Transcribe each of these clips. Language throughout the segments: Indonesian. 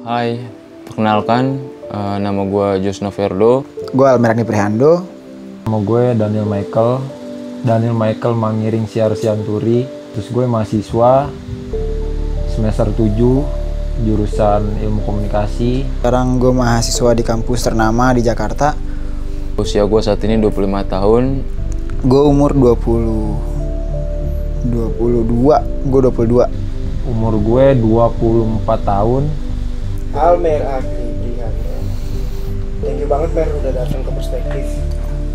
Hai, perkenalkan, nama gue Jusno Verdo. Gue Almerani Prihando. Nama gue Daniel Michael Mangiring Siar Sianturi. Terus gue mahasiswa semester 7 jurusan ilmu komunikasi. Sekarang gue mahasiswa di kampus ternama di Jakarta. Usia gue saat ini 25 tahun. Gue umur 22. Gue 22. Umur gue 24 tahun. Almerani Prihando. Thank you banget Mer udah datang ke Perspektif.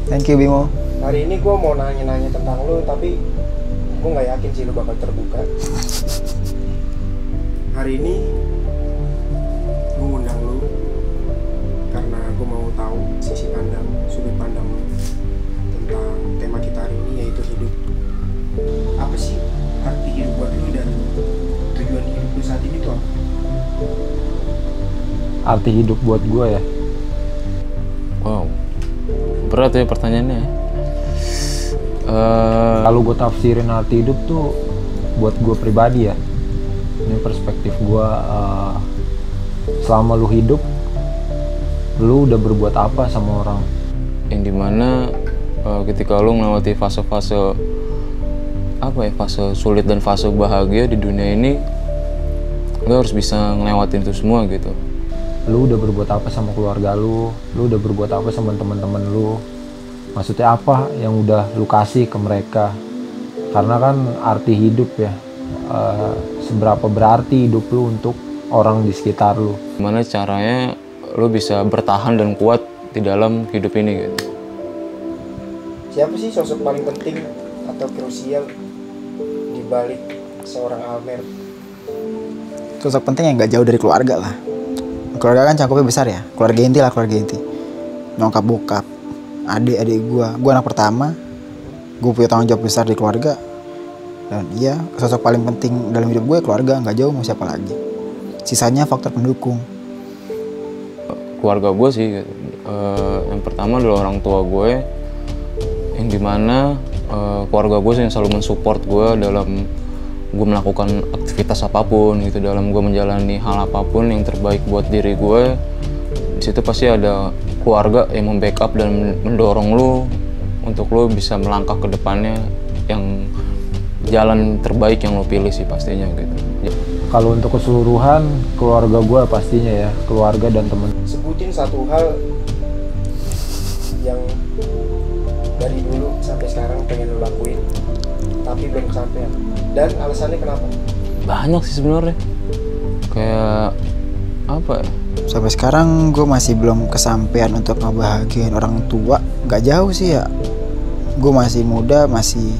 Thank you Bimo. Hari ini gue mau nanya-nanya tentang lu, tapi gue nggak yakin sih lu bakal terbuka. Hari ini gue ngundang lu karena gue mau tahu sudut pandang lu tentang tema kita hari ini, yaitu hidup. Apa sih arti hidup buat lu dan tujuan hidup lu saat ini tuh apa? Arti hidup buat gue ya. Wow, berat ya pertanyaannya. Kalau gue tafsirin arti hidup tuh buat gue pribadi ya. Ini perspektif gue. Selama lu hidup, lu udah berbuat apa sama orang? Yang dimana ketika lu melewati fase-fase fase sulit dan fase bahagia di dunia ini, lu harus bisa ngelewatin itu semua gitu. Lu udah berbuat apa sama keluarga lu udah berbuat apa sama teman-teman lu, maksudnya apa yang udah lu kasih ke mereka. Karena kan arti hidup ya, seberapa berarti hidup lu untuk orang di sekitar lu. Gimana caranya lu bisa bertahan dan kuat di dalam hidup ini gitu. Siapa sih sosok paling penting atau krusial di balik seorang Almer? Sosok penting yang gak jauh dari keluarga lah. Keluarga kan cangkupnya besar ya. Keluarga inti lah, keluarga inti. Nyokap bokap, adik gue anak pertama. Gue punya tanggung jawab besar di keluarga. Dan iya, sosok paling penting dalam hidup gue keluarga, gak jauh mau siapa lagi. Sisanya faktor pendukung. Keluarga gue sih gitu. Yang pertama adalah orang tua gue, yang dimana keluarga gue yang selalu mensupport gue dalam gue melakukan aktivitas apapun gitu, dalam gue menjalani hal apapun yang terbaik buat diri gue. Di situ pasti ada keluarga yang membackup dan mendorong lu untuk lu bisa melangkah ke depannya yang jalan terbaik yang lu pilih sih pastinya gitu. Kalau untuk keseluruhan keluarga gue pastinya ya, keluarga dan temen. Sebutin satu hal yang dari dulu sampai sekarang pengen lo lakuin tapi belum kesampaian, dan alasannya kenapa? Banyak sih sebenarnya. Kayak apa ya? Sampai sekarang gue masih belum kesampaian untuk ngebahagiain orang tua. Gak jauh sih ya. Gue masih muda, masih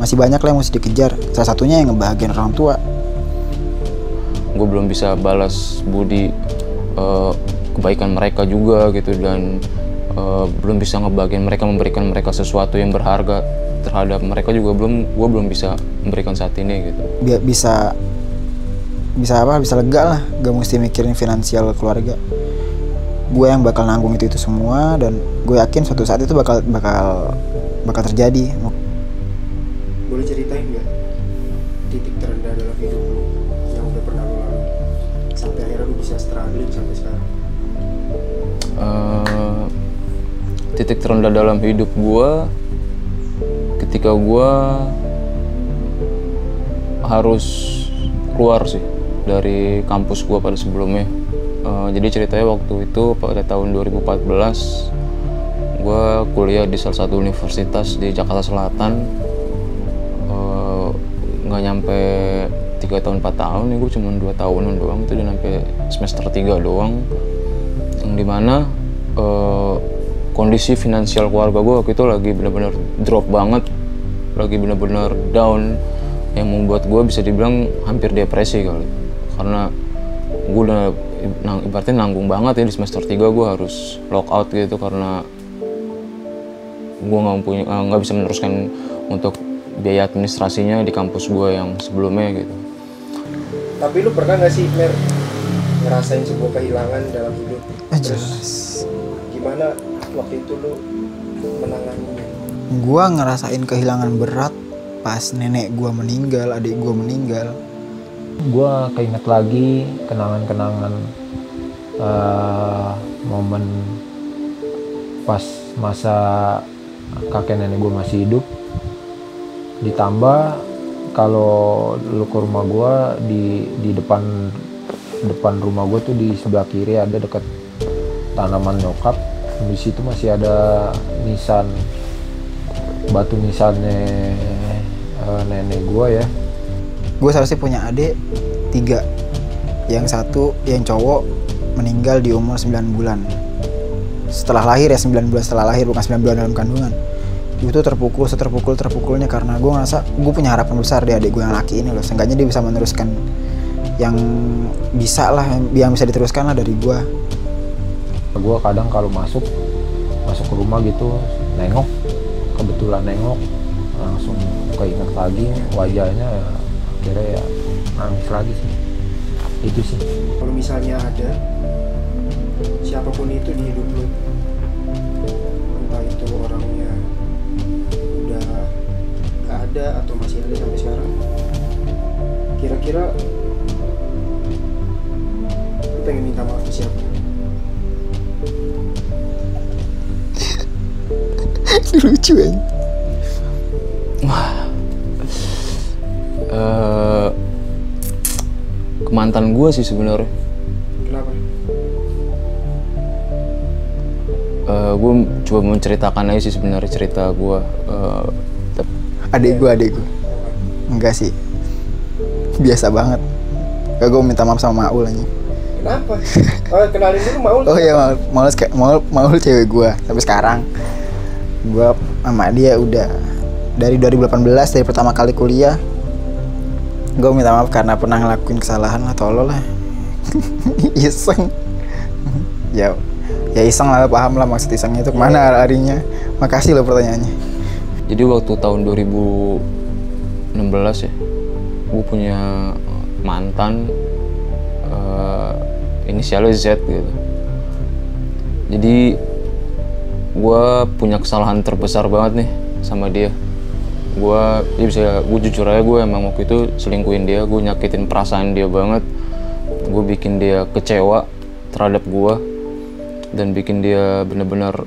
banyak lah yang mesti dikejar. Salah satunya yang ngebahagiain orang tua. Gue belum bisa balas budi kebaikan mereka juga gitu, dan belum bisa ngebahagiain mereka, memberikan mereka sesuatu yang berharga terhadap mereka juga gue belum bisa memberikan saat ini gitu. Biar bisa lega lah, gak mesti mikirin finansial keluarga. Gue yang bakal nanggung itu semua, dan gue yakin suatu saat itu bakal terjadi. Boleh ceritain nggak titik terendah dalam hidup lu yang udah pernah lu lalui sampai akhirnya lu bisa struggling sampai sekarang? Titik terendah dalam hidup gue ketika gue harus keluar sih dari kampus gue pada sebelumnya. Jadi ceritanya waktu itu pada tahun 2014 gue kuliah di salah satu universitas di Jakarta Selatan. Nggak nyampe 3 tahun 4 tahun nih, gue cuma 2 tahunan doang itu, dan sampai semester 3 doang, yang dimana kondisi finansial keluarga gue waktu itu lagi benar-benar drop banget, lagi benar-benar down, yang membuat gue bisa dibilang hampir depresi kali. Karena gue udah ibaratnya nanggung banget ya, di semester 3 gue harus lock out gitu karena gue nggak bisa meneruskan untuk biaya administrasinya di kampus gue yang sebelumnya gitu. Tapi lu pernah nggak sih Mer ngerasain sebuah kehilangan dalam hidup? Jelas. Gimana waktu itu lu menanganinya? Gue ngerasain kehilangan berat pas nenek gue meninggal, adik gue meninggal. Gue keinget lagi kenangan-kenangan momen pas masa kakek nenek gue masih hidup. Ditambah kalau lu ke rumah gue di depan rumah gue tuh di sebelah kiri ada dekat tanaman nyokap. Di situ masih ada nisan, batu nisannya nenek gue ya. Gue seharusnya punya adik 3. Yang satu yang cowok meninggal di umur 9 bulan. Setelah lahir ya, 9 bulan setelah lahir, bukan 9 bulan dalam kandungan. Itu terpukul-terpukulnya karena gue ngerasa gue punya harapan besar di adik gue yang laki ini loh. Seenggaknya dia bisa meneruskan yang bisa lah, yang bisa diteruskan lah dari gue. Gue kadang kalau masuk ke rumah gitu, kebetulan nengok, langsung keinget lagi wajahnya, ya, akhirnya ya nangis lagi sih. Itu sih. Kalau misalnya ada siapapun itu di hidup lu, entah itu orangnya udah gak ada atau masih ada sampai sekarang, kira-kira lu pengen minta maaf ke siapa? Lucu ya. Ke mantan gue sih sebenarnya. Kenapa? Gue coba menceritakan aja sih sebenarnya cerita gue. Adik gue. Enggak sih. Biasa banget. Gue minta maaf sama Maul aja. Kenapa? Oh, kenalin dulu Maul. Oh iya, Maul cewek gue sampai sekarang. Gue sama dia udah dari 2018, dari pertama kali kuliah. Gue minta maaf karena pernah ngelakuin kesalahan lah, tolol lah. Iseng. Ya iseng lah, paham lah maksud isengnya itu kemana larinya. Makasih loh pertanyaannya. Jadi waktu tahun 2016 ya, gue punya mantan, inisialnya Z gitu. Jadi gue punya kesalahan terbesar banget nih sama dia. Gue jujur aja, gue emang waktu itu selingkuhin dia. Gue nyakitin perasaan dia banget. Gue bikin dia kecewa terhadap gue dan bikin dia benar-benar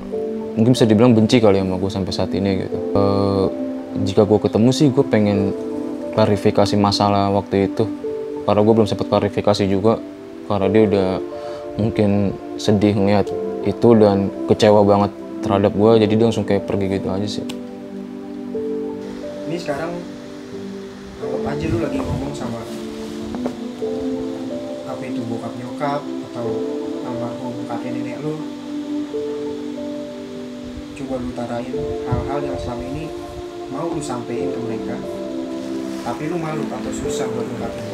mungkin bisa dibilang benci kali sama gue sampai saat ini gitu. Jika gue ketemu sih gue pengen klarifikasi masalah waktu itu, karena gue belum sempat klarifikasi juga karena dia udah mungkin sedih ngeliat itu dan kecewa banget terhadap gue, jadi dia langsung kayak pergi gitu aja sih. Ini sekarang anggap aja lu lagi ngomong sama apa itu bokap nyokap atau almarhum kakek nenek lu. Coba lu tarain hal-hal yang selama ini mau lu sampein ke mereka, tapi lu malu atau susah buat ngungkapin.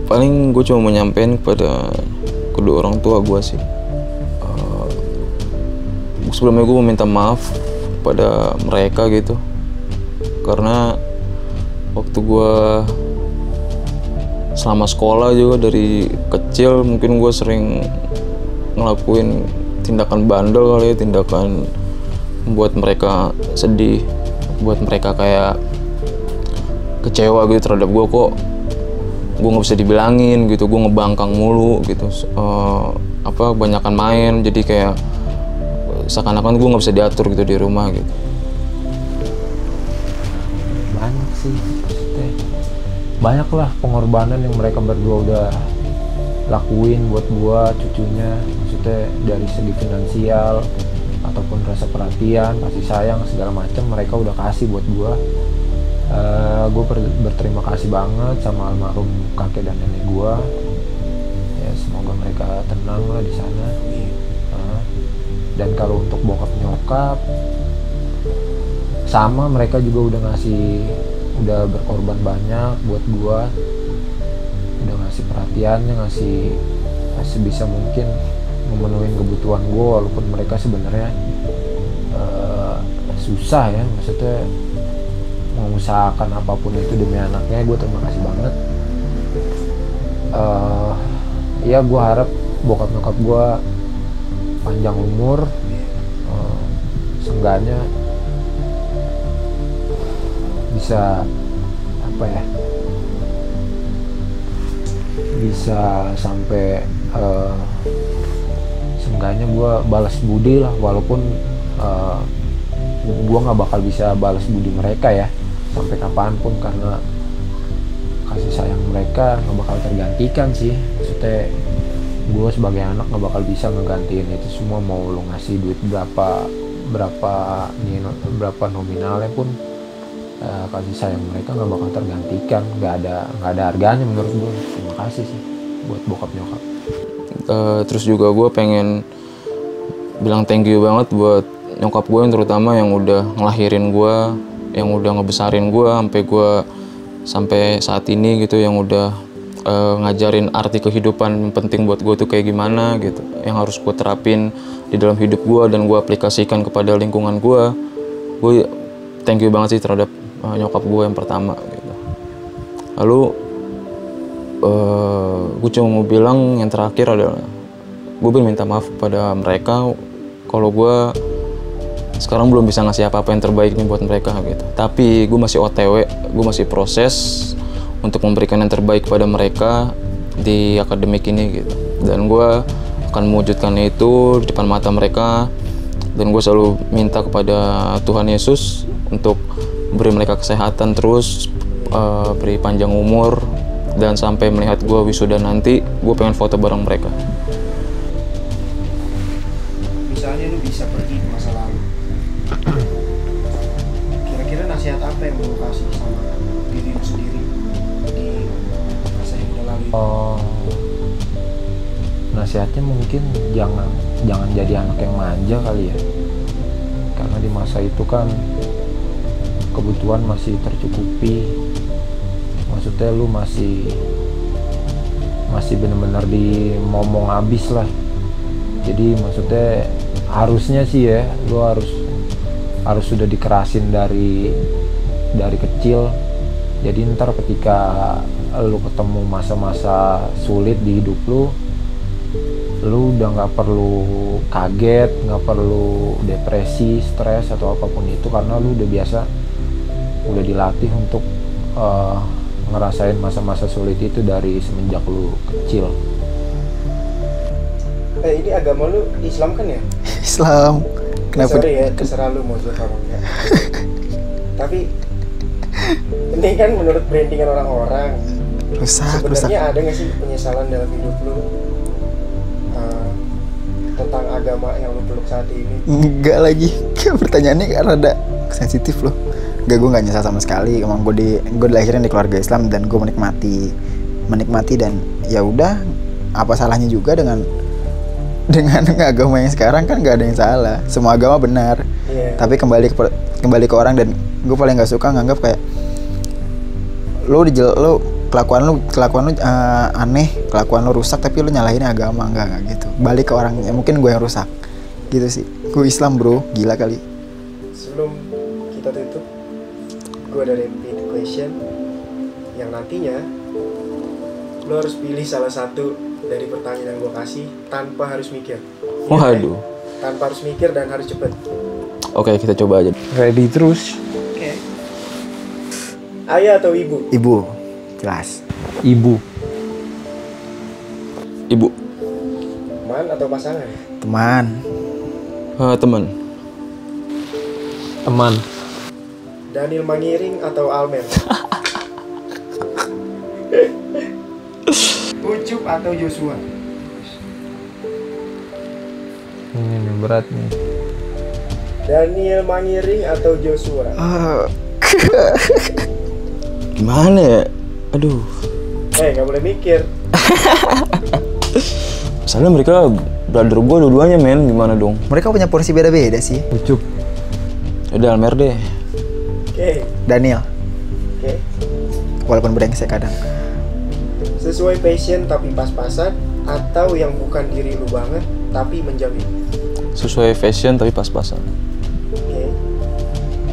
Paling gue cuma mau nyampein kepada kedua orang tua gue sih. Sebelumnya gue mau minta maaf kepada mereka gitu, karena waktu gue selama sekolah juga dari kecil mungkin gue sering ngelakuin tindakan bandel kali ya, tindakan membuat mereka sedih, buat mereka kayak kecewa gitu terhadap gue. Kok gue nggak bisa dibilangin gitu, gue ngebangkang mulu gitu, banyakan main, jadi kayak seakan-akan gue nggak bisa diatur gitu di rumah gitu. Banyak sih, banyak lah pengorbanan yang mereka berdua udah lakuin buat gua, cucunya, maksudnya dari segi finansial ataupun rasa perhatian, kasih sayang segala macam mereka udah kasih buat gua. Gue berterima kasih banget sama almarhum kakek dan nenek gue. Ya semoga mereka tenang lah di sana. Dan kalau untuk bokap nyokap, sama mereka juga udah berkorban banyak buat gue. Udah ngasih perhatiannya, ngasih sebisa mungkin memenuhi kebutuhan gue, walaupun mereka sebenarnya susah ya, maksudnya mengusahakan apapun itu demi anaknya. Gue terima kasih banget. Ya gue harap bokap nyokap gue panjang umur, seenggaknya bisa apa ya, bisa sampai seenggaknya gue balas budi lah, walaupun gue nggak bakal bisa balas budi mereka ya sampai kapanpun, karena kasih sayang mereka nggak bakal tergantikan sih. Maksudnya gue sebagai anak nggak bakal bisa ngegantiin itu semua, mau lo ngasih duit berapa nominalnya pun kasih sayang mereka nggak bakal tergantikan, nggak ada harganya menurut gue. Terima kasih sih buat bokap nyokap. Terus juga gue pengen bilang thank you banget buat nyokap gue yang terutama yang udah ngelahirin gue, yang udah ngebesarin gue sampai saat ini gitu, yang udah ngajarin arti kehidupan penting buat gue tuh kayak gimana gitu, yang harus gue terapin di dalam hidup gue dan gue aplikasikan kepada lingkungan gue. Gue thank you banget sih terhadap nyokap gue yang pertama gitu. Lalu gue cuma mau bilang yang terakhir adalah gue minta maaf kepada mereka kalau gue sekarang belum bisa ngasih apa-apa yang terbaik nih buat mereka gitu. Tapi gue masih OTW, gue masih proses untuk memberikan yang terbaik kepada mereka di akademik ini gitu. Dan gue akan mewujudkannya itu di depan mata mereka. Dan gue selalu minta kepada Tuhan Yesus untuk beri mereka kesehatan terus, beri panjang umur, dan sampai melihat gue wisuda nanti, gue pengen foto bareng mereka. Misalnya lu bisa pergi ke masa lalu, kira-kira nasihat apa yang lu kasih sama diri lu sendiri di masa yang udah lalu? Nasihatnya mungkin jangan jadi anak yang manja kali ya, karena di masa itu kan kebutuhan masih tercukupi. Maksudnya lu masih benar-benar dimomong habis lah. Jadi maksudnya harusnya sih ya, lu harus sudah dikerasin dari kecil. Jadi ntar ketika lu ketemu masa-masa sulit di hidup lu udah nggak perlu kaget, nggak perlu depresi, stres atau apapun itu, karena lu udah dilatih untuk ngerasain masa-masa sulit itu dari semenjak lu kecil. Ini agama lu Islam kan ya? Islam. Kenapa? Sorry ya, terserah lu mau jawab apa enggak. Tapi ini kan menurut brandingan orang-orang. Rusak. Sebenarnya ada nggak sih penyesalan dalam hidup lu tentang agama yang lu peluk saat ini? Enggak lagi. Pertanyaannya rada sensitif loh. Enggak, gue nggak nyesal sama sekali. Emang gue dilahirin di keluarga Islam dan gue menikmati dan ya udah, apa salahnya juga dengan agama yang sekarang, kan nggak ada yang salah. Semua agama benar. Yeah. Tapi kembali ke orang, dan gue paling nggak suka nganggap kayak kelakuan lu aneh, kelakuan lu rusak, tapi lu nyalahin agama. Enggak gitu. Balik ke orangnya, mungkin gue yang rusak gitu sih. Gue Islam bro, gila kali. Sebelum kita tutup, gue ada repeat question yang nantinya lu harus pilih salah satu dari pertanyaan yang gue kasih tanpa harus mikir. Waduh. Tanpa harus mikir dan harus cepet. Oke, kita coba aja. Ready terus. Oke. Ayah atau ibu? Ibu, jelas. Ibu. Ibu. Teman atau pasangan? Teman. Teman. Teman. Daniel Mangiring atau Almer? Ucup atau Joshua? Ini berat nih. Daniel Mangiring atau Joshua? Gimana ya? Aduh. Gak boleh mikir. Soalnya mereka brother gue dua-duanya, men. Gimana dong? Mereka punya porsi beda-beda sih. Ucup. Udah Almer deh. Oke. Daniel. Oke. Walaupun brengsek kadang. Sesuai passion tapi pas-pasan, atau yang bukan diri lu banget tapi menjamin? Sesuai fashion tapi pas-pasan. Oke.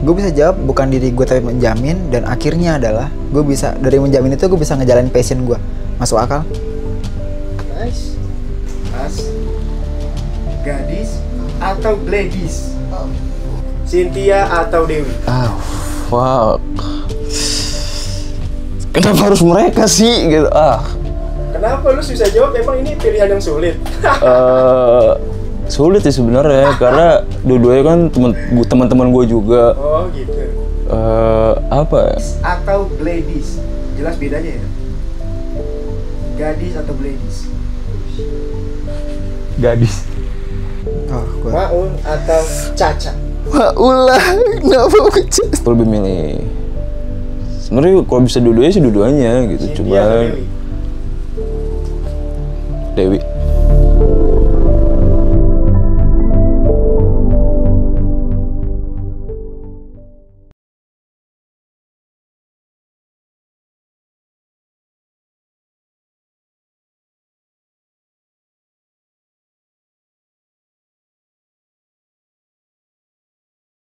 Gue bisa jawab bukan diri gue tapi menjamin, dan akhirnya adalah gue bisa, dari menjamin itu gue bisa ngejalanin passion gue. Masuk akal? Nice. jelas. Gadis atau Gladys? Cynthia atau Dewi? Fuck. Kenapa harus mereka sih gitu? Kenapa lu susah jawab? Emang ini pilihan yang sulit? Sulit sih sebenarnya karena dua-duanya kan teman-teman gue juga. Oh gitu. Apa ya? Atau Gladys? Jelas bedanya ya? Gadis atau Gladys? Gadis. Oh, gua. Maun atau Caca? Ulah, kenapa pecah? Gue lebih milih. Sebenarnya kalau bisa dua-duanya sih dua-duanya gitu. Cynthia atau Dewi.